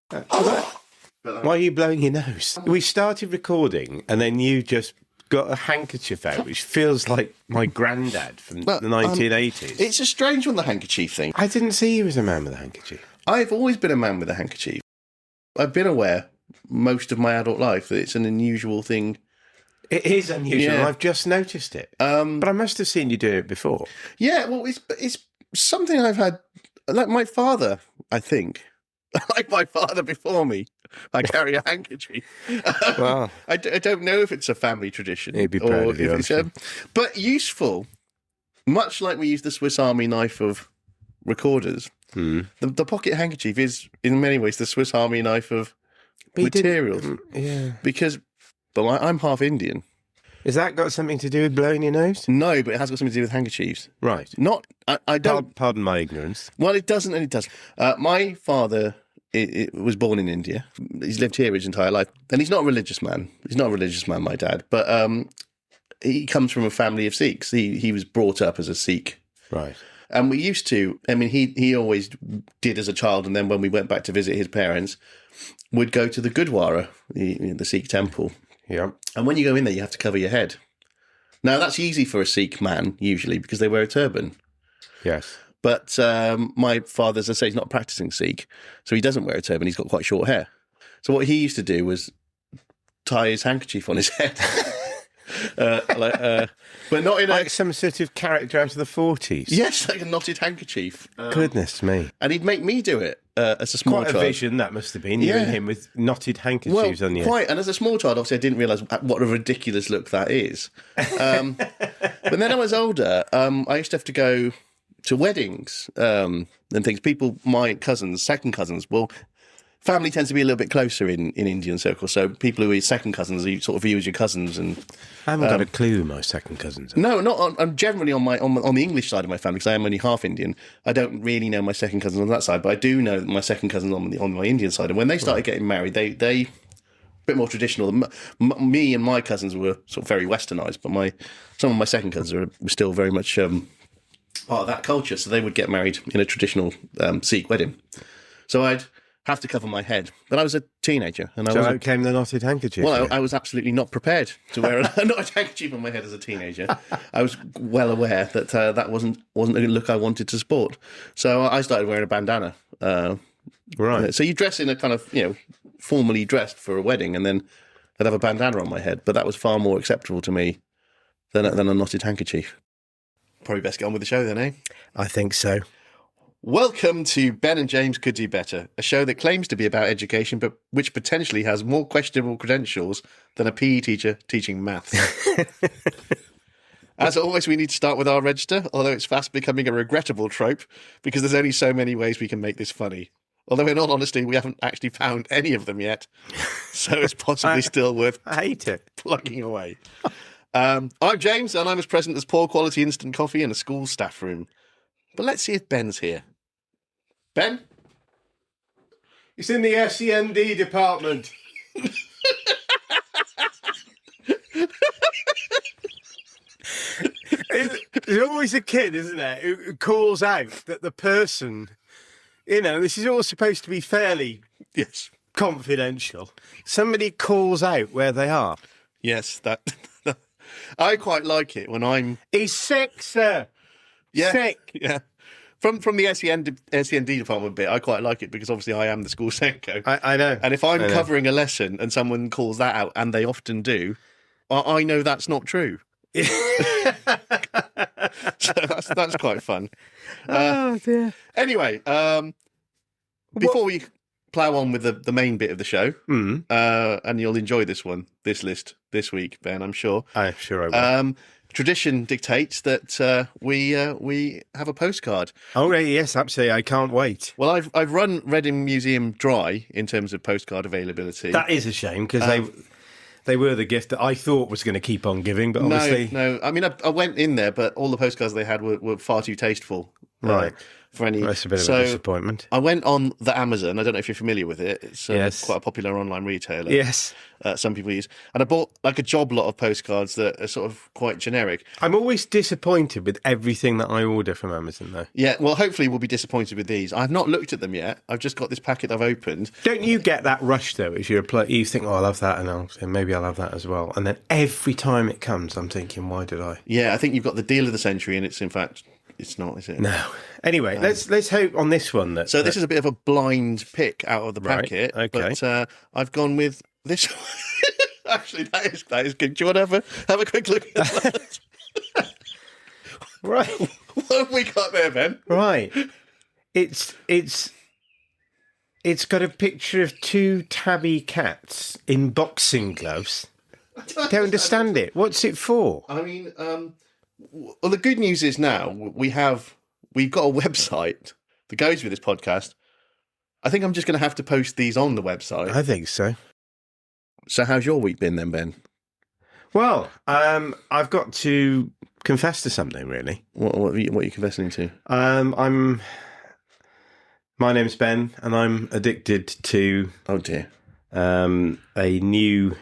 Why are you blowing your nose? We started recording and then you just got a handkerchief out, which feels like my granddad from the 1980s. It's a strange one, the handkerchief thing. I didn't see you as a man with a handkerchief. I've always been a man with a handkerchief. I've been aware most of my adult life that it's an unusual thing. It is unusual. Yeah. I've just noticed it. But I must have seen you do it before. Yeah, well, it's something I've had, like my father, I think. Like my father before me, I carry a handkerchief. Wow. I don't know if it's a family tradition. He'd be proud of you, if it's, but useful, much like we use the Swiss Army knife of recorders. The pocket handkerchief is, in many ways, the Swiss Army knife of materials. Yeah. Because, I'm half Indian. Has that got something to do with blowing your nose? No, but it has got something to do with handkerchiefs. Right. Not, I don't... Pardon my ignorance. Well, it doesn't and it does. My father was born in India. He's lived here his entire life. And he's not a religious man. He's not a religious man, my dad. But he comes from a family of Sikhs. He was brought up as a Sikh. Right. And we used to, I mean, he always did as a child. And then when we went back to visit his parents, would go to the Gurdwara, the Sikh temple. Yeah. And when you go in there, you have to cover your head. Now, that's easy for a Sikh man, usually, because they wear a turban. Yes. But my father, as I say, he's not a practicing Sikh, so he doesn't wear a turban. He's got quite short hair. So what he used to do was tie his handkerchief on his head. But not in like some sort of character out of the 40s. Yes, like a knotted handkerchief. Goodness me. And he'd make me do it as a small child. Quite a vision that must have been, you and him with knotted handkerchiefs on you. Quite. And as a small child, obviously, I didn't realise what a ridiculous look that is. But then I was older, I used to have to go to weddings and things. People, my cousins, second cousins, family tends to be a little bit closer in Indian circles. So people who are second cousins, you sort of view as your cousins. And I haven't got a clue who my second cousins are. No, not on. I'm generally on the English side of my family because I am only half Indian. I don't really know my second cousins on that side, but I do know my second cousins on my Indian side. And when they started getting married, they a bit more traditional. Me and my cousins were sort of very westernised, but some of my second cousins were still very much part of that culture. So they would get married in a traditional Sikh wedding. So I'd have to cover my head. But I was a teenager. And out came the knotted handkerchief. Well, I was absolutely not prepared to wear a knotted handkerchief on my head as a teenager. I was well aware that that wasn't a look I wanted to sport. So I started wearing a bandana. Right. So you dress in a kind of, formally dressed for a wedding, and then I'd have a bandana on my head. But that was far more acceptable to me than a knotted handkerchief. Probably best get on with the show then, eh? I think so. Welcome to Ben and James Could Do Better, a show that claims to be about education, but which potentially has more questionable credentials than a PE teacher teaching maths. As always, we need to start with our register, although it's fast becoming a regrettable trope, because there's only so many ways we can make this funny. Although, in all honesty, we haven't actually found any of them yet, so it's possibly still worth I hate it. plugging away. I'm James, and I'm as present as poor quality instant coffee in a school staff room. But let's see if Ben's here. Ben? It's in the SEND department. There's always a kid, isn't there, who calls out that the person, this is all supposed to be fairly confidential. Somebody calls out where they are. Yes, that I quite like it when I'm... He's sick, sir. Yeah, sick. Yeah. From the SEND department bit, I quite like it because obviously I am the school Senko. I know. And if I'm covering a lesson and someone calls that out, and they often do, I know that's not true. So that's quite fun. Oh, dear. Anyway, before we plough on with the main bit of the show, and you'll enjoy this list this week, Ben, I'm sure. I'm sure I will. Tradition dictates that we have a postcard. Oh, yes, absolutely. I can't wait. Well, I've run Reading Museum dry in terms of postcard availability. That is a shame because they were the gift that I thought was going to keep on giving, but obviously... No. I mean, I went in there, but all the postcards they had were far too tasteful. Right. for any. That's a bit of a disappointment. I went on the Amazon. I don't know if you're familiar with it. It's Yes. quite a popular online retailer. Yes. Some people use. And I bought like a job lot of postcards that are sort of quite generic. I'm always disappointed with everything that I order from Amazon, though. Yeah, well, hopefully we'll be disappointed with these. I've not looked at them yet. I've just got this packet I've opened. Don't you get that rush, though, as you think, oh, I love that, and maybe I'll have that as well. And then every time it comes, I'm thinking, why did I? Yeah, I think you've got the deal of the century, and it's in fact, it's not, is it? No. Anyway, let's hope on this one that... So this is a bit of a blind pick out of the packet. Right, okay. But I've gone with this one. Actually, that is good. Do you want to have a quick look at that? Right. What have we got there, Ben? Right. It's got a picture of two tabby cats in boxing gloves. Don't understand it. What's it for? I mean, well, the good news is now we've got a website that goes with this podcast. I think I'm just going to have to post these on the website. I think so. So how's your week been then, Ben? Well, I've got to confess to something, really. What are you confessing to? My name's Ben, and I'm addicted to... Oh, dear. A new...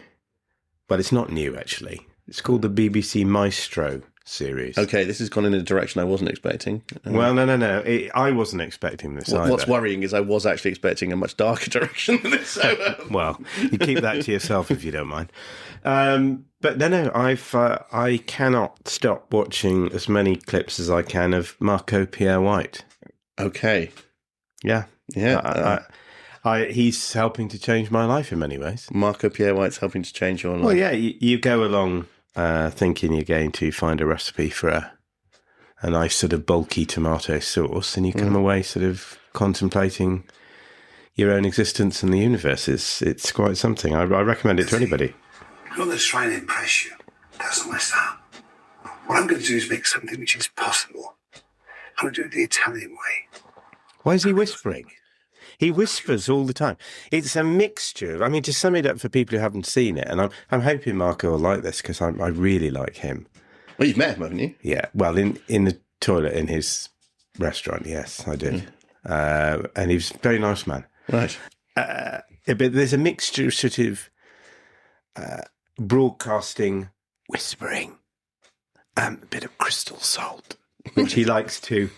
Well, it's not new, actually. It's called the BBC Maestro series. Okay, this has gone in a direction I wasn't expecting. Well, no. I wasn't expecting this either. What's worrying is I was actually expecting a much darker direction than this. So, Well, you keep that to yourself if you don't mind. But no, I cannot stop watching as many clips as I can of Marco Pierre White. Okay. Yeah. He's helping to change my life in many ways. Marco Pierre White's helping to change your life. Well, yeah, you go along thinking you're going to find a recipe for a nice sort of bulky tomato sauce, and you come away sort of contemplating your own existence in the universe. It's quite something. I recommend it to anybody. I'm not going to try and impress you. That's not my style. What I'm going to do is make something which is possible. I'm going to do it the Italian way. Why is he whispering? He whispers all the time. It's a mixture. I mean, to sum it up for people who haven't seen it, and I'm hoping Marco will like this because I really like him. Well, you've met him, haven't you? Yeah. Well, in the toilet in his restaurant, yes, I did. And he was a very nice man. Right. But there's a mixture of sort of broadcasting, whispering, a bit of crystal salt, which he likes to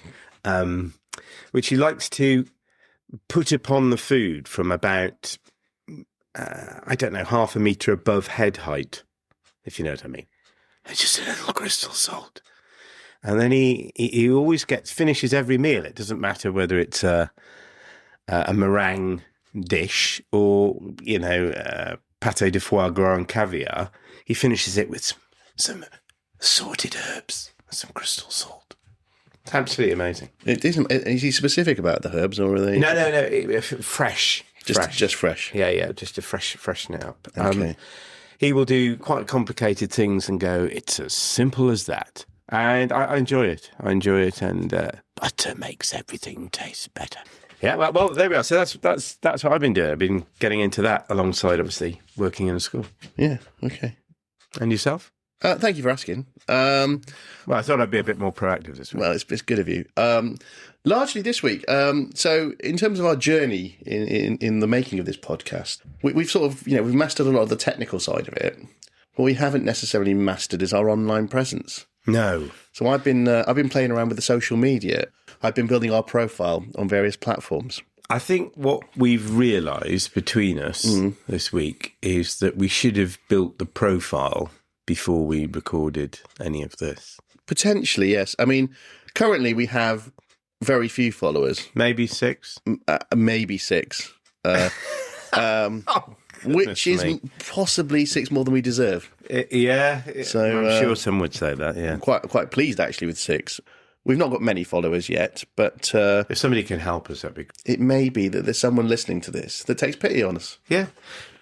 put upon the food from about, I don't know, half a metre above head height, if you know what I mean. It's just a little crystal salt. And then he always finishes every meal. It doesn't matter whether it's a meringue dish or, pâté de foie gras and caviar. He finishes it with some assorted herbs and some crystal salt. It's absolutely amazing. It isn't. Is he specific about the herbs, or are they? No. Fresh. Just fresh. Yeah. Just to freshen it up. Okay. He will do quite complicated things and go, it's as simple as that. And I enjoy it. And butter makes everything taste better. Yeah, well, there we are. So that's what I've been doing. I've been getting into that alongside, obviously, working in a school. Yeah. Okay. And yourself? Thank you for asking. Well, I thought I'd be a bit more proactive this week. Well, it's good of you. Largely this week. So in terms of our journey in the making of this podcast, we've sort of, we've mastered a lot of the technical side of it. What we haven't necessarily mastered is our online presence. No. So I've been playing around with the social media. I've been building our profile on various platforms. I think what we've realised between us this week is that we should have built the profile before we recorded any of this. Potentially, yes. I mean, currently we have very few followers. Maybe 6? Maybe 6. Which is possibly 6 more than we deserve. Yeah. So I'm sure some would say that, yeah. I'm quite pleased, actually, with 6. We've not got many followers yet, but... if somebody can help us, that'd be... It may be that there's someone listening to this that takes pity on us. Yeah.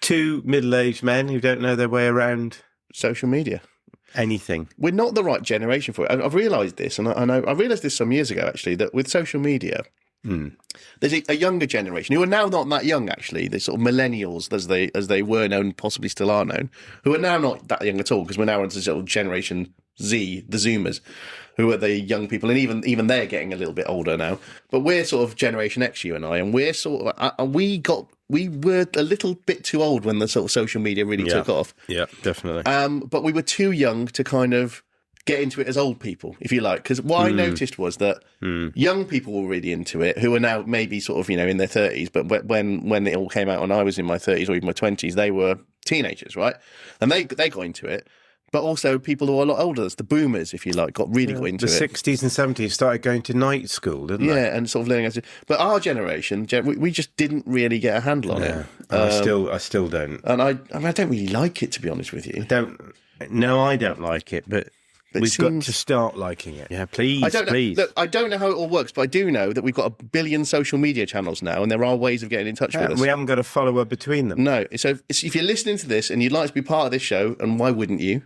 2 middle-aged men who don't know their way around... social media. Anything. We're not the right generation for it. I've realised this, and I realised this some years ago, actually, that with social media, there's a younger generation who are now not that young, actually. They're sort of millennials, as they were known, possibly still are known, who are now not that young at all, because we're now into sort of generation Z, the Zoomers, who are the young people, and even they're getting a little bit older now. But we're sort of Generation X, you and I, and we're sort of we were a little bit too old when the sort of social media really took off. Yeah, definitely. But we were too young to kind of get into it as old people, if you like. Because what I noticed was that young people were really into it, who are now maybe sort of, in their 30s, but when it all came out when I was in my 30s or even my 20s, they were teenagers, right? And they got into it. But also people who are a lot older, the boomers, if you like, got into it. The 60s and 70s started going to night school, didn't they? Yeah, and sort of learning how to... But our generation, we just didn't really get a handle on it. I still don't. And I don't really like it, to be honest with you. I don't like it, but we've got to start liking it. Yeah, please, please. Look, I don't know how it all works, but I do know that we've got 1 billion social media channels now, and there are ways of getting in touch with us. We haven't got a follower between them. No. So if you're listening to this and you'd like to be part of this show, and why wouldn't you?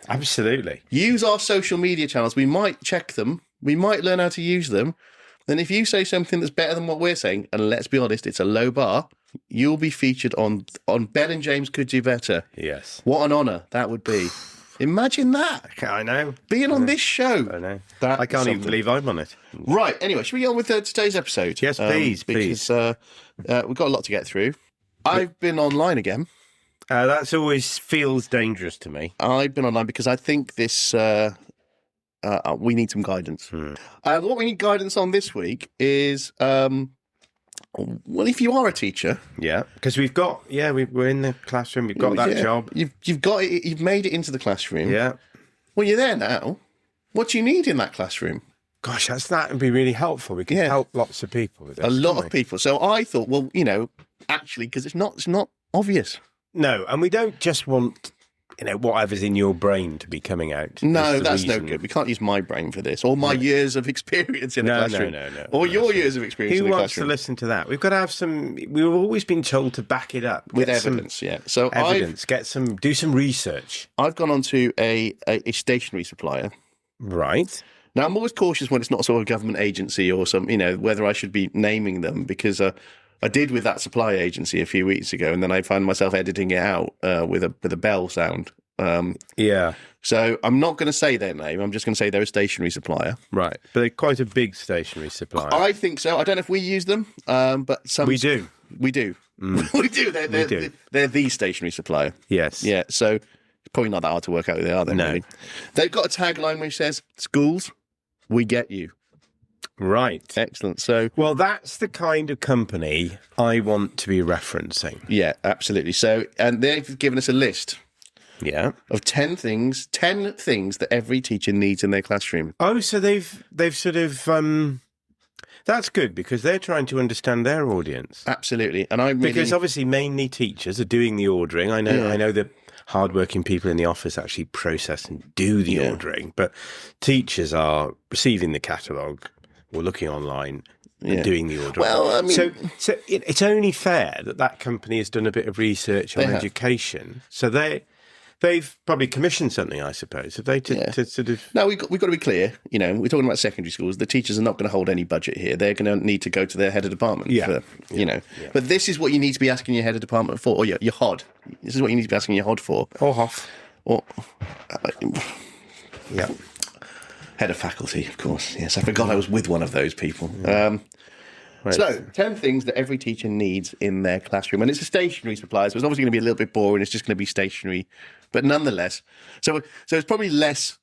Absolutely. Use our social media channels. We might check them. We might learn how to use them. Then if you say something that's better than what we're saying, and let's be honest, it's a low bar, you'll be featured on Ben and James Could Do Better. Yes. What an honour that would be. Imagine that. I know. Being on this show. I know. That I can't even believe I'm on it. Right. Anyway, should we get on with today's episode? Yes, please. Because we've got a lot to get through. I've been online again. That's always feels dangerous to me. I've been online because I think this... we need some guidance. What we need guidance on this week is... well, if you are a teacher, because we're in the classroom. We've got that job. You've got it. You've made it into the classroom. Yeah. Well, you're there now. What do you need in that classroom? Gosh, that would be really helpful. We could help lots of people with this. A lot of people. So I thought, well, actually, because it's not obvious. No, and we don't just want whatever's in your brain to be coming out. No, that's no good. We can't use my brain for this, or my years of experience in the classroom. No. Or your years of experience in the classroom. Who wants to listen to that? We've got to have some... We've always been told to back it up. With evidence, So do some research. I've gone on to a stationery supplier. Right. Now, I'm always cautious when it's not sort of a government agency or some, whether I should be naming them, because I did with that supply agency a few weeks ago, and then I found myself editing it out with a bell sound. So I'm not going to say their name. I'm just going to say they're a stationery supplier. Right. But they're quite a big stationery supplier. I think so. I don't know if we use them, but some... We do. We do. We do. They're the stationery supplier. Yes. Yeah, so it's probably not that hard to work out who they are then, really. They've got a tagline which says, "Schools, we get you." Right. Excellent. So, well, that's the kind of company I want to be referencing. Yeah, absolutely. So, and they've given us a list. Yeah. Of 10 things that every teacher needs in their classroom. Oh, so they've sort of that's good, because they're trying to understand their audience. Absolutely. And because obviously mainly teachers are doing the ordering. I know the hardworking people in the office actually process and do the ordering, but teachers are receiving the catalogue or looking online and doing the ordering. Well, I mean... So it's only fair that company has done a bit of research on education. So they've probably commissioned something, I suppose. Have they to sort of... No, we've got to be clear. We're talking about secondary schools. The teachers are not going to hold any budget here. They're going to need to go to their head of department. But this is what you need to be asking your head of department for, or your HOD. This is what you need to be asking your HOD for. Or HOF. Yeah. Head of faculty, of course. Yes, I forgot I was with one of those people. Right. So, 10 things that every teacher needs in their classroom. And it's a stationery supplier, so it's obviously going to be a little bit boring. It's just going to be stationery. But nonetheless, so it's probably less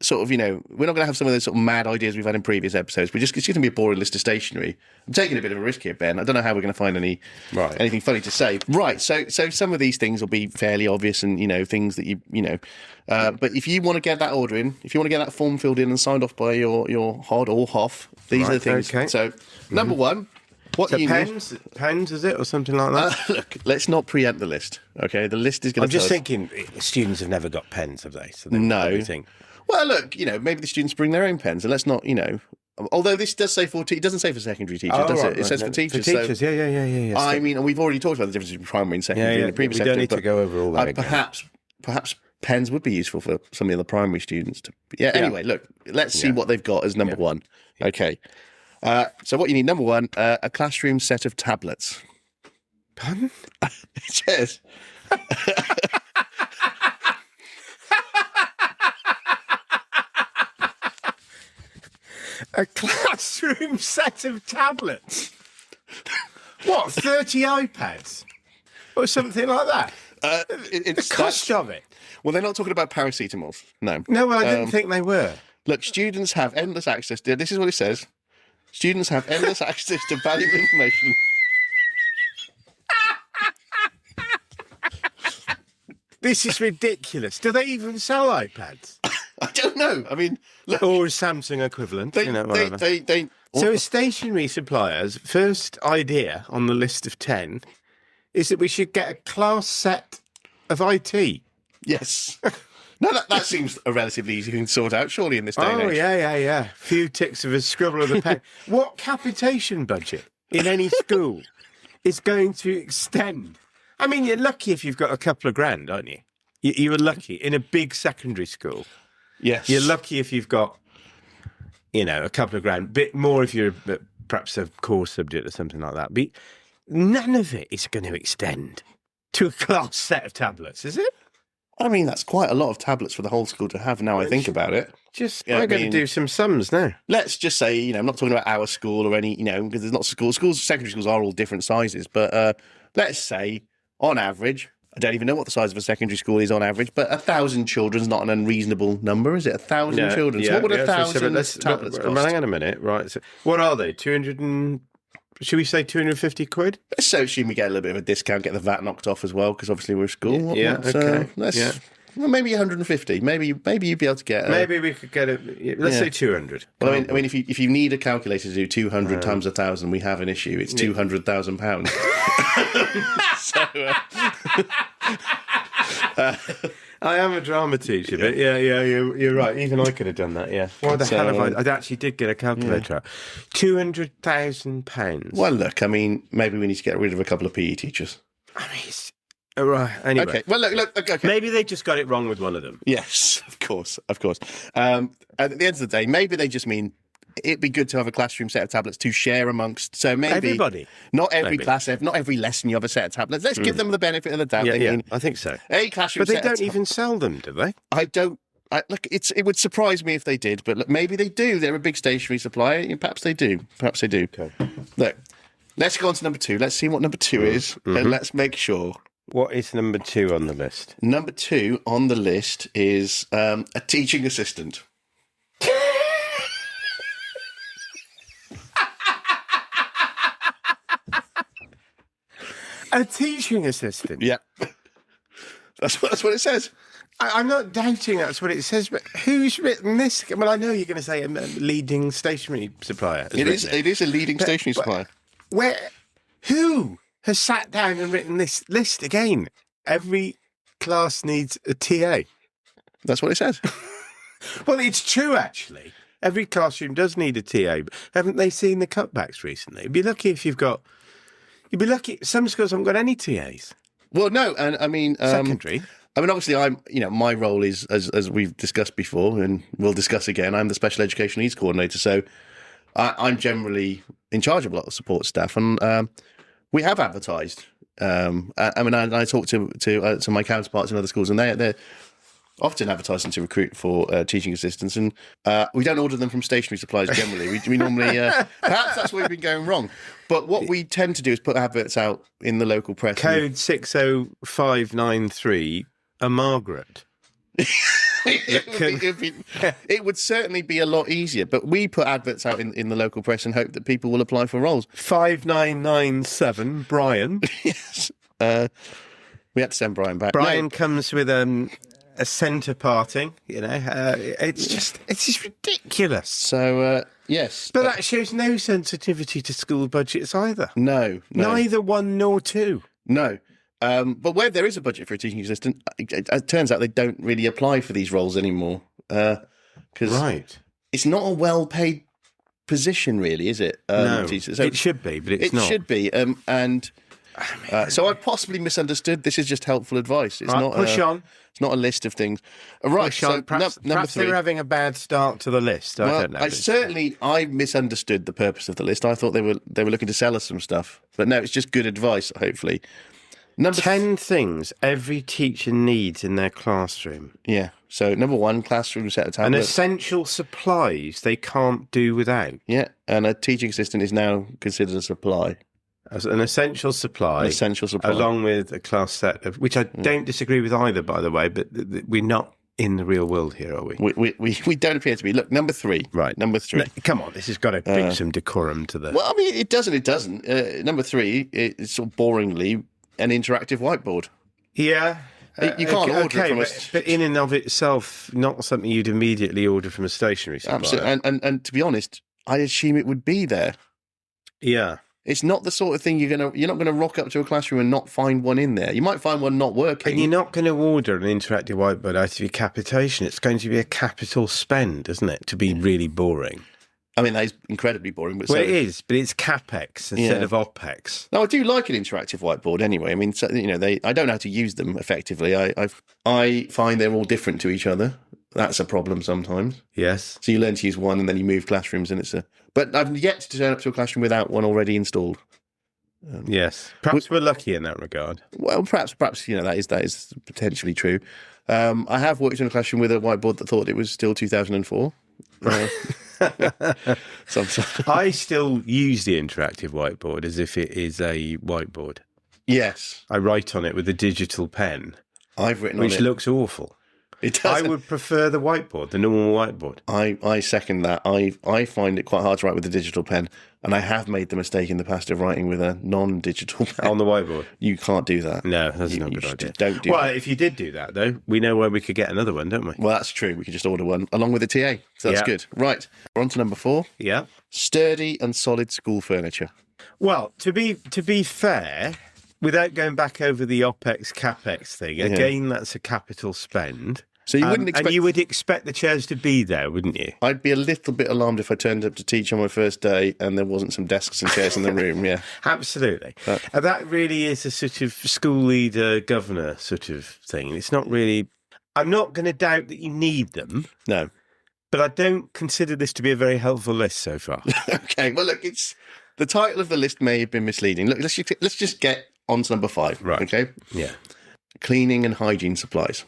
sort of, we're not going to have some of those sort of mad ideas we've had in previous episodes, but it's just going to be a boring list of stationery. I'm taking a bit of a risk here, Ben. I don't know how we're going to find anything funny to say. Right, so some of these things will be fairly obvious and, things that but if you want to get that order in, if you want to get that form filled in and signed off by your HOD or HOF, these are the things. Okay. So, number one, what you pens? need... Pens, is it, or something like that? Look, let's not preempt the list, okay? The list is going I'm to just thinking, students have never got pens, have they? So no. Think... Well, look, maybe the students bring their own pens, and let's not, although this does say it doesn't say for secondary teachers, does it? It says for teachers. For teachers, yeah. I mean, and we've already talked about the difference between primary and secondary in the previous episode. We don't need to go over all that again. Perhaps pens would be useful for some of the other primary students. Anyway, look, let's see what they've got as number one. Okay. So what you need, number one, a classroom set of tablets. Pardon? It says... A classroom set of tablets. What, 30 iPads? Or something like that? The cost of it. Well, they're not talking about paracetamols. No. No, I didn't think they were. Look, students have endless access to... This is what it says. Students have endless access to valuable information. This is ridiculous. Do they even sell iPads? I don't know. I mean, look, Or Samsung equivalent, whatever. So a stationery supplier's first idea on the list of 10 is that we should get a class set of IT. yes. No, that seems a relatively easy thing to sort out, surely, in this day and Oh, age. yeah. Few ticks of a scribble of the pen. What capitation budget in any school is going to extend? I mean, you're lucky if you've got a couple of grand, aren't you? You were lucky. In a big secondary school, Yes. you're lucky if you've got, a couple of grand. Bit more if you're perhaps a core subject or something like that. But none of it is going to extend to a class set of tablets, is it? I mean, that's quite a lot of tablets for the whole school to have now I think about it. I'm going to do some sums now. Let's just say, I'm not talking about our school or any, because there's lots of schools. Secondary schools are all different sizes. But let's say, on average, I don't even know what the size of a secondary school is on average, but 1,000 children's not an unreasonable number, is it? 1,000 children. So what would 1,000 tablets cost? Hang on a minute, right? So what are they? 200 and... Should we say 250 quid? Let's so assume we get a little bit of a discount, get the VAT knocked off as well, because obviously we're a school. Okay. Well, maybe 150. Maybe you'd be able to get. Maybe we could get it. Let's say 200. Well, I mean, if you need a calculator to do 200 times 1,000, we have an issue. It's £200,000. I am a drama teacher, but you're right. Even I could have done that. Yeah. Why the hell have I actually did get a calculator out. £200,000. Well, look. I mean, maybe we need to get rid of a couple of PE teachers. I mean, right. Anyway. Okay. Well, look. Okay. Maybe they just got it wrong with one of them. Yes, of course. At the end of the day, maybe they just mean it'd be good to have a classroom set of tablets to share amongst. So maybe everybody. Not every class, not every lesson you have a set of tablets. Let's give them the benefit of the doubt. Yeah, I think so. A classroom, but they don't even sell them, do they? I don't. It would surprise me if they did, but look, maybe they do. They're a big stationery supplier. Perhaps they do. Okay. Look, let's go on to number 2. Let's see what number 2 is, and let's make sure. What is number 2 on the list? Number 2 on the list is a teaching assistant. A teaching assistant? Yeah. That's what it says. I'm not doubting that's what it says, but who's written this? Well, I know you're going to say a leading stationery supplier. It is a leading stationery supplier. Who has sat down and written this list again? Every class needs a TA. That's what it says. Well, it's true, actually. Every classroom does need a TA. But haven't they seen the cutbacks recently? You'd be lucky if you'd be lucky. Some schools haven't got any TAs. Well, no, and I mean... secondary. I mean, obviously, my role is, as we've discussed before, and we'll discuss again, I'm the Special Education Needs Coordinator, so I'm generally in charge of a lot of support staff, and we have advertised. I mean, I talk to my counterparts in other schools, and they're often advertising to recruit for teaching assistants, and we don't order them from stationery suppliers generally. We normally, perhaps that's where we've been going wrong. But what we tend to do is put adverts out in the local press. Code 60593, a Margaret. It would certainly be a lot easier, but we put adverts out in the local press and hope that people will apply for roles. 5997, Brian. Yes. We had to send Brian back. Brian comes with a centre parting, it's just ridiculous. So, yes. But that shows no sensitivity to school budgets either. No. Neither 1 nor 2. No. But where there is a budget for a teaching assistant, it turns out they don't really apply for these roles anymore. Because it's not a well-paid position, really, is it? No, so it should be, but it's not. It should be. So I possibly misunderstood. This is just helpful advice. It's not push on. It's not a list of things. Right. So perhaps number 3. they were having a bad start to the list. I don't know. I misunderstood the purpose of the list. I thought they were looking to sell us some stuff, but no, it's just good advice. Hopefully, 10 things every teacher needs in their classroom. Yeah. So number one, classroom set of And tablets. essential supplies they can't do without. Yeah, and a teaching assistant is now considered a supply. As an essential supply. An essential supply. Along with a class set of, which I don't disagree with either, by the way, but we're not in the real world here, are we? We don't appear to be. Look, number three. Right. Number three. No, come on, this has got to bring some decorum to the... Well, I mean, it doesn't. It doesn't. Number three, it's sort of boringly an interactive whiteboard. Yeah. You can't order it from but in and of itself, not something you'd immediately order from a stationery supplier. Absolutely. And to be honest, I assume it would be there. Yeah. It's not the sort of thing you're not gonna rock up to a classroom and not find one in there. You might find one not working. And you're not going to order an interactive whiteboard out of your capitation. It's going to be a capital spend, isn't it? To be really boring. I mean, that is incredibly boring. But Well, it is, but it's capex instead of opex. No, I do like an interactive whiteboard anyway. I mean, so, I don't know how to use them effectively. I find they're all different to each other. That's a problem sometimes. Yes. So you learn to use one and then you move classrooms and but I've yet to turn up to a classroom without one already installed. Yes. Perhaps we're lucky in that regard. Well, perhaps that is potentially true. I have worked in a classroom with a whiteboard that thought it was still 2004. I still use the interactive whiteboard as if it is a whiteboard. Yes. I write on it with a digital pen, I've written which on it. looks awful. It I does. would prefer the whiteboard, the normal whiteboard. I second that. I find it quite hard to write with a digital pen, and I have made the mistake in the past of writing with a non-digital pen. On the whiteboard? You can't do that. No, that's not a You good idea. don't do Well, that. if you did do that, though, we know where we could get another one, don't we? Well, that's true. We could just order one along with the TA. So that's Yeah. good. Right. We're on to number 4. Yeah. Sturdy and solid school furniture. Well, to be fair, without going back over the OPEX, CAPEX thing, again, that's a capital spend. So you wouldn't expect... And you would expect the chairs to be there, wouldn't you? I'd be a little bit alarmed if I turned up to teach on my first day and there wasn't some desks and chairs in the room, yeah. Absolutely. And that really is a sort of school leader, governor sort of thing. It's not really... I'm not going to doubt that you need them, No. but I don't consider this to be a very helpful list so far. Okay, well, look, the title of the list may have been misleading. Look, let's just get on to number 5, Right. okay? Yeah. Cleaning and hygiene supplies.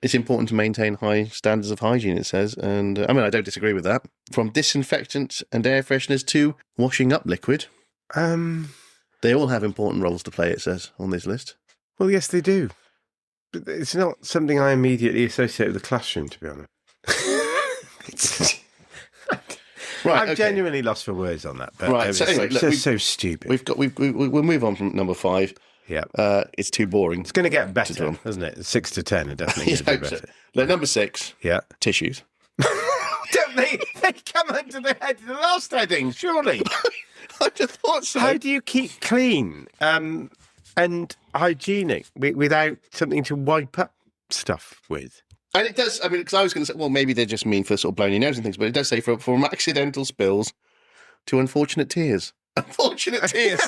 It's important to maintain high standards of hygiene, it says, and I don't disagree with that. From disinfectant and air fresheners to washing up liquid, they all have important roles to play, it says, on this list. Well, yes, they do. But it's not something I immediately associate with the classroom, to be honest. Right, I'm okay. genuinely lost for words on that. But Right, so anyway, look, so stupid. We'll move on from number 5. Yeah. It's too boring. It's going to get better, do 'em. isn't it? 6 to 10 are definitely You'd going to be hope so. better. Look, number 6, Yeah. tissues. Don't they come under the head of the last heading, surely? I just thought so. How do you keep clean and hygienic without something to wipe up stuff with? And it does, because I was going to say, well, maybe they just mean for sort of blowing your nose and things, but it does say from accidental spills to unfortunate tears. Unfortunate tears.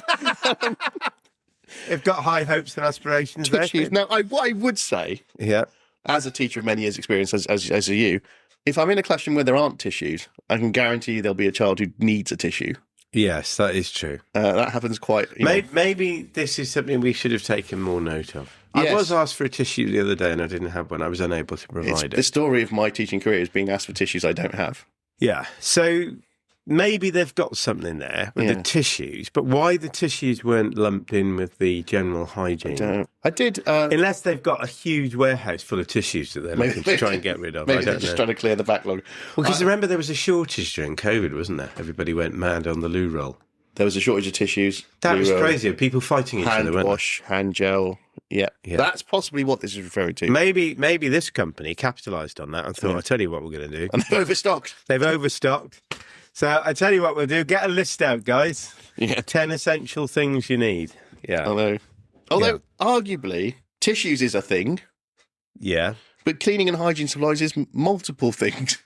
They've got high hopes and aspirations there. Tissues. Now, what I would say, Yeah. as a teacher of many years' experience, as are you, if I'm in a classroom where there aren't tissues, I can guarantee you there'll be a child who needs a tissue. Yes, that is true. That happens quite... you know. Maybe this is something we should have taken more note of. Yes. I was asked for a tissue the other day and I didn't have one. I was unable to It's provide the it. story of my teaching career is being asked for tissues I don't have. Yeah. So maybe they've got something there with the tissues, but why the tissues weren't lumped in with the general hygiene? I did... Unless they've got a huge warehouse full of tissues that they're looking to try and get rid of. Maybe I they're don't just know. trying to clear the backlog. Well, because remember there was a shortage during COVID, wasn't there? Everybody went mad on the loo roll. There was a shortage of tissues. That was Loo roll, crazy. People fighting each other, Hand weren't wash, hand gel. Yeah. That's possibly what this is referring to. they? Maybe this company capitalised on that and thought, I'll tell you what we're going to do. And they're overstocked. They've overstocked. So I tell you what we'll do. Get a list out, guys. Yeah. 10 essential things you need. Yeah. Although arguably, tissues is a thing, Yeah. but cleaning and hygiene supplies is multiple things.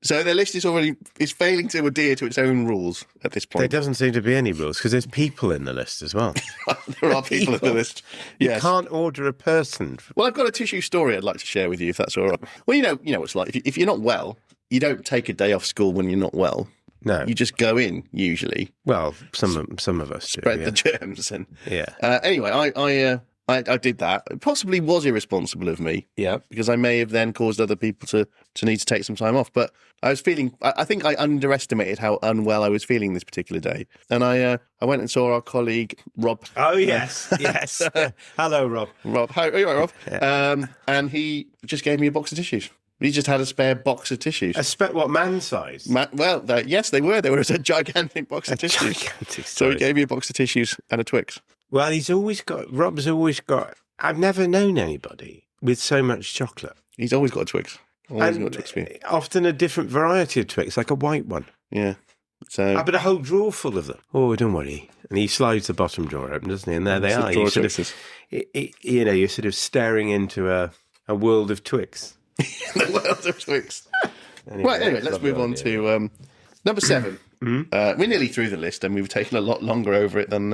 So their list is failing to adhere to its own rules at this There point. doesn't seem to be any rules because there's people in the list as well. There are people on the list. You Yes. can't order a person. Well, I've got a tissue story I'd like to share with you, if that's all right. Well, you know what it's like. If you're not well, you don't take a day off school when you're not well. No. You just go in, usually. Well, some of us do. Spread Yeah. the germs. And Yeah. Anyway, I did that. It possibly was irresponsible of me. Yeah. Because I may have then caused other people to need to take some time off. But I was feeling, I think I underestimated how unwell I was feeling this particular day. And I went and saw our colleague, Rob. Oh, yes, yes. Hello, Rob. Rob, how are you all right, Rob? Yeah. And he just gave me a box of tissues. He just had a spare box of tissues. What, man size? Yes, they were. There was a gigantic box of tissues. Gigantic So he size. gave me a box of tissues and a Twix. Well, Rob's always got, I've never known anybody with so much chocolate. He's always got a Twix. Always got a Twix for you. Often a different variety of Twix, like a white one. Yeah. So But a whole drawer full of them. Oh, don't worry. And he slides the bottom drawer open, doesn't he? And there they It's a are. drawer You of sort of, Twixes. you're sort of staring into a world of Twix. The world of Twix. Anyway, let's move on to number 7. We're nearly through the list, and we've taken a lot longer over it than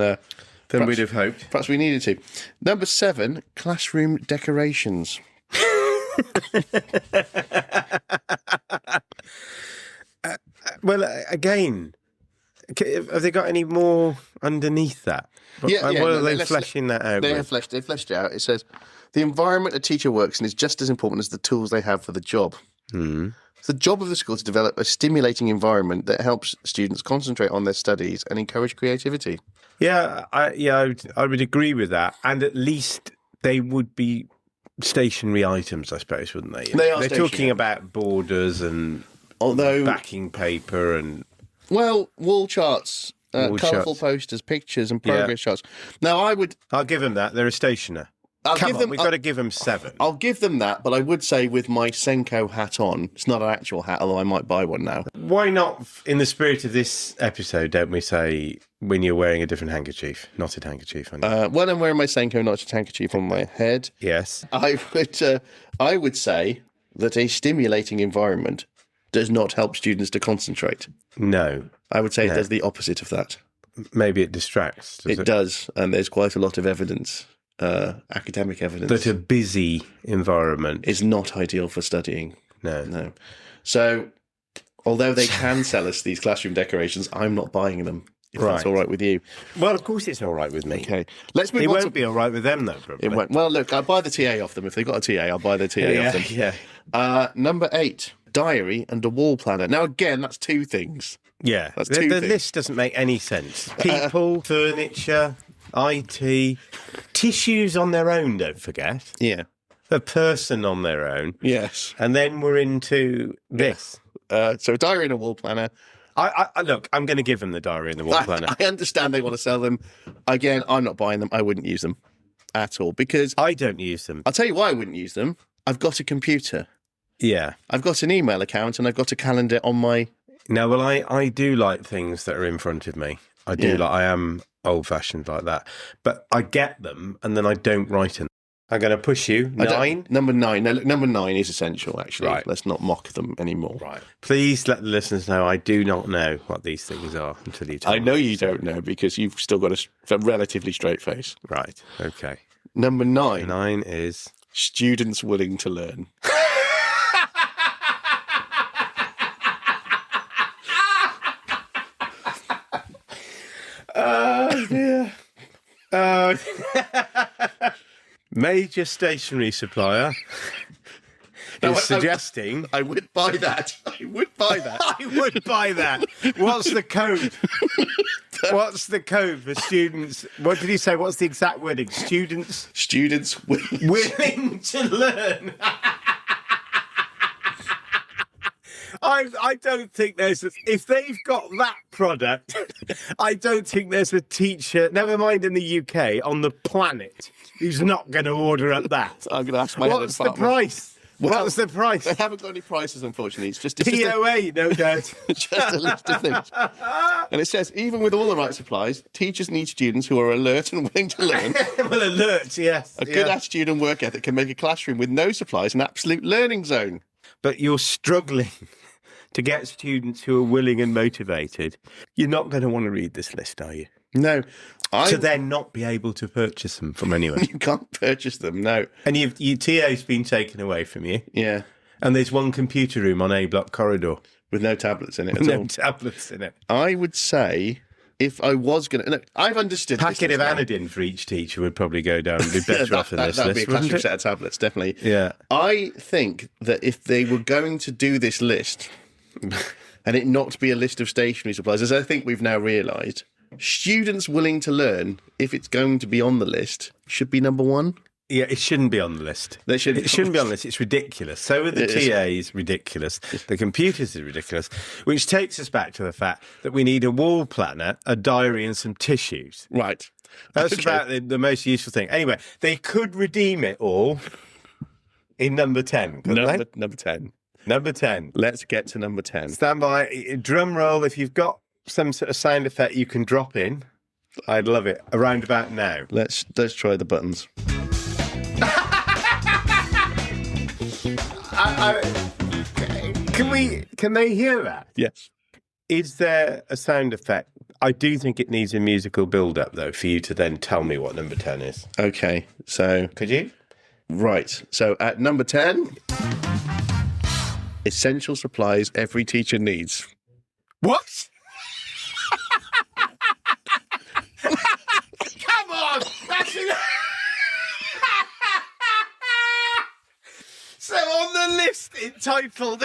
we'd have hoped. perhaps we needed to. Number 7, classroom decorations. Well, again, have they got any more underneath that? What are they fleshing that out They with? have fleshed it out. It says, the environment a teacher works in is just as important as the tools they have for the job. It's the job of the school to develop a stimulating environment that helps students concentrate on their studies and encourage creativity. Yeah, I would agree with that. And at least they would be stationary items, I suppose, wouldn't they? They are They're stationary. talking about borders and Although, backing paper and... well, wall charts, Wall colourful charts. posters, pictures and progress charts. Now, I'll give them that. They're a stationer. We've got to give them 7. I'll give them that, but I would say with my Senko hat on, it's not an actual hat, although I might buy one now. Why not, in the spirit of this episode, don't we say when you're wearing a different handkerchief, knotted handkerchief? When I'm wearing my Senko knotted handkerchief on my head, Yes. I would say that a stimulating environment does not help students to concentrate. No. I would say it does the opposite of that. Maybe it distracts. It does, and there's quite a lot of evidence, academic evidence, That a busy environment. is not ideal for studying. No. No. So, although they can sell us these classroom decorations, I'm not buying them, if that's Right. all right with you. Well, of course it's all right with me. Okay. Let's move It on won't to... be all right with them, though, probably. It won't. Well, look, I'll buy the TA off them. If they've got a TA, I'll buy the TA off them. Yeah. Number 8, diary and a wall planner. Now, again, that's 2 things. Yeah. That's The 2 things. list doesn't make any sense. People, furniture, IT, tissues on their own, don't forget. Yeah. A person on their own. Yes. And then we're into this. So, diary and a wall planner. I look, I'm going to give them the diary and the wall planner. I understand they want to sell them. Again, I'm not buying them. I wouldn't use them at all because I don't use them. I'll tell you why I wouldn't use them. I've got a computer. Yeah. I've got an email account and I've got a calendar on my... No, well, I do like things that are in front of me. I do Yeah. I am old-fashioned like that. But I get them and then I don't write them. I'm going to push you. 9. Number 9. No, look, number 9 is essential, actually. Right. Let's not mock them anymore. Right. Please let the listeners know I do not know what these things are until you tell I me. know you don't know because you've still got a relatively straight face. Right. Okay. Number 9. 9 is... Students willing to learn. Oh, dear. Oh. Major stationery supplier No, is suggesting... I would buy that. I would buy that. I would buy that. What's the code? What's the code for students? What did he say? What's the exact wording? Students Students willing. willing to learn. I don't think there's... If they've got that product, I don't think there's a teacher, never mind in the UK, on the planet who's not going to order at that. I'm going to ask my head of What's the department. price? Well, What's the price? They haven't got any prices, unfortunately. It's just POA, no doubt. just a list of things. And it says, even with all the right supplies, teachers need students who are alert and willing to learn. Well, alert, yes. A good attitude and work ethic can make a classroom with no supplies an absolute learning zone. But you're struggling to get students who are willing and motivated. You're not going to want to read this list, are you? No, To then not be able to purchase them from anyone. you can't purchase them, no. And your TA's been taken away from you. Yeah, And there's one computer room on A block corridor with no tablets in it at with no all. tablets in it. I would say if I was going to... Look, I've understood this Packet of list now. anodine for each teacher would probably go down and be better off in this That'd be a list, wouldn't classic it? set of tablets, definitely. Yeah. I think that if they were going to do this list and it not be a list of stationery supplies, as I think we've now realised, students willing to learn, if it's going to be on the list, should be number one. Yeah, it shouldn't be on the list. It shouldn't be on the list. It's ridiculous. So are the TAs ridiculous. The computers are ridiculous, which takes us back to the fact that we need a wall planner, a diary and some tissues. Right. That's Okay. about the most useful thing. Anyway, they could redeem it all in number 10, couldn't they? Number 10. Number 10. Let's get to number 10. Stand by. Drum roll. If you've got some sort of sound effect you can drop in, I'd love it. Around about now. Let's try the buttons. Can they hear that? Yes. Is there a sound effect? I do think it needs a musical build-up, though, for you to then tell me what number 10 is. Okay, so... Could you? Right, so at number 10, essential supplies every teacher needs. What? Come on! That's So on the list entitled...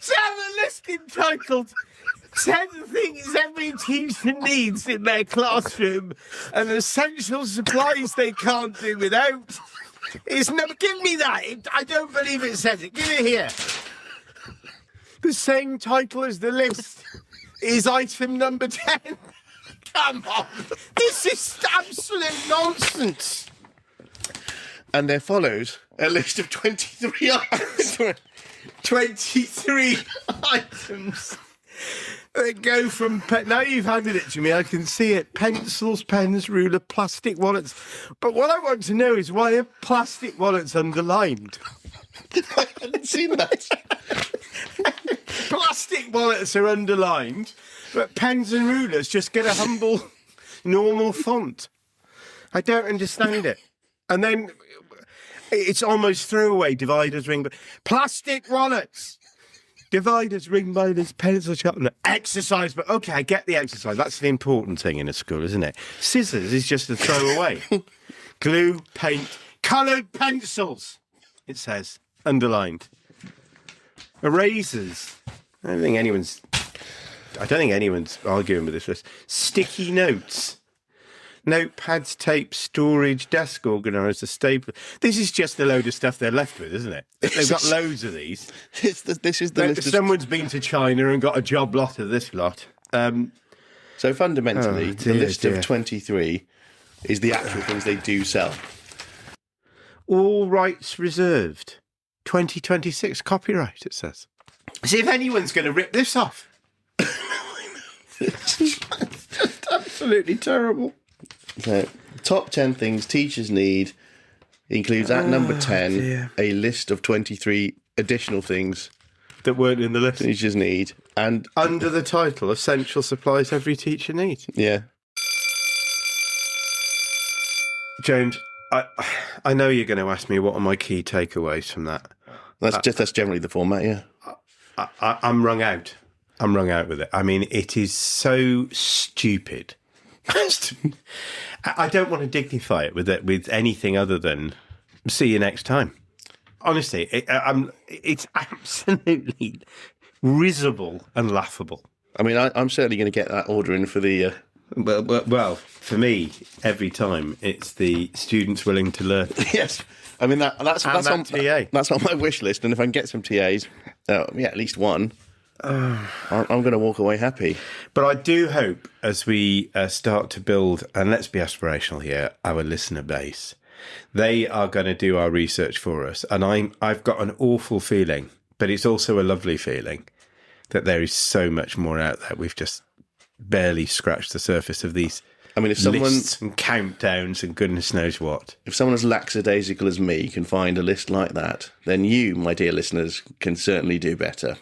So on the list entitled 10 things every teacher needs in their classroom and essential supplies they can't do without. It's never... Give me that. I don't believe it says it. Give it here. The same title as the list is item number 10. Come on. This is absolute nonsense. And there follows a list of 23 items. 23 items that go from... Now you've handed it to me, I can see it. Pencils, pens, ruler, plastic wallets. But what I want to know is why are plastic wallets underlined? I hadn't seen that. Plastic wallets are underlined, but pens and rulers just get a humble, normal font. I don't understand it. And then it's almost throwaway dividers, ring... Plastic wallets! Dividers, ring binders, pencil sharpener, exercise... But okay, I get the exercise. That's the important thing in a school, isn't it? Scissors is just a throwaway. Glue, paint, coloured pencils, it says, underlined. Erasers. I don't think anyone's arguing with this list. Sticky notes. Notepads, tape, storage, desk organiser, stapler. This is just a load of stuff they're left with, isn't it? They've got loads of these. This is the list of... Someone's been to China and got a job lot of this lot. So fundamentally, the list dear. of 23 is the actual things they do sell. All rights reserved. 2026 copyright, it says. See if anyone's going to rip this off. It's just absolutely terrible. So, top 10 things teachers need includes at number 10 dear. a list of 23 additional things That weren't in the list. teachers need. And Under the title, Essential Supplies Every Teacher Needs. yeah, James, I know you're going to ask me what are my key takeaways from that. that's generally the format, yeah. I'm wrung out. I'm wrung out with it. I mean, it is so stupid. I don't want to dignify it with anything other than see you next time. Honestly, it's absolutely risible and laughable. I mean, I'm certainly going to get that order in for the... Well, for me, every time it's the students willing to learn. yes. I mean, that's that on TA. That's on my wish list, and if I can get some TAs, at least one, I'm going to walk away happy. But I do hope as we start to build, and let's be aspirational here, our listener base, they are going to do our research for us. And I've got an awful feeling, but it's also a lovely feeling, that there is so much more out there. We've just barely scratched the surface of these lists and countdowns and goodness knows what. If someone as lackadaisical as me can find a list like that, then you, my dear listeners, can certainly do better.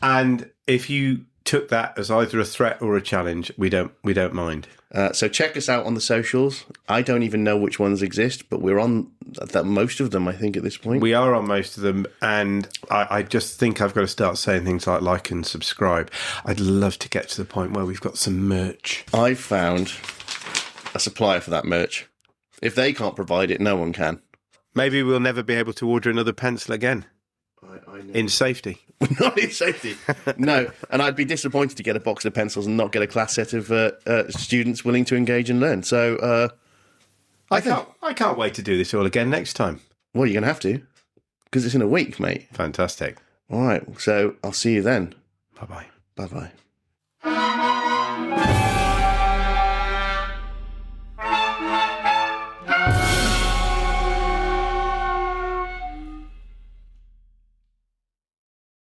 And if you took that as either a threat or a challenge, we don't mind. So check us out on the socials. I don't even know which ones exist, but we're on most of them, I think, at this point. We are on most of them, and I just think I've got to start saying things like and subscribe. I'd love to get to the point where we've got some merch. I've found a supplier for that merch. If they can't provide it, no one can. Maybe we'll never be able to order another pencil again. I know. In safety. Not in safety. No, and I'd be disappointed to get a box of pencils and not get a class set of students willing to engage and learn. So I can't wait to do this all again next time. Well, you're going to have to, because it's in a week, mate. Fantastic. All right, so I'll see you then. Bye-bye. Bye-bye.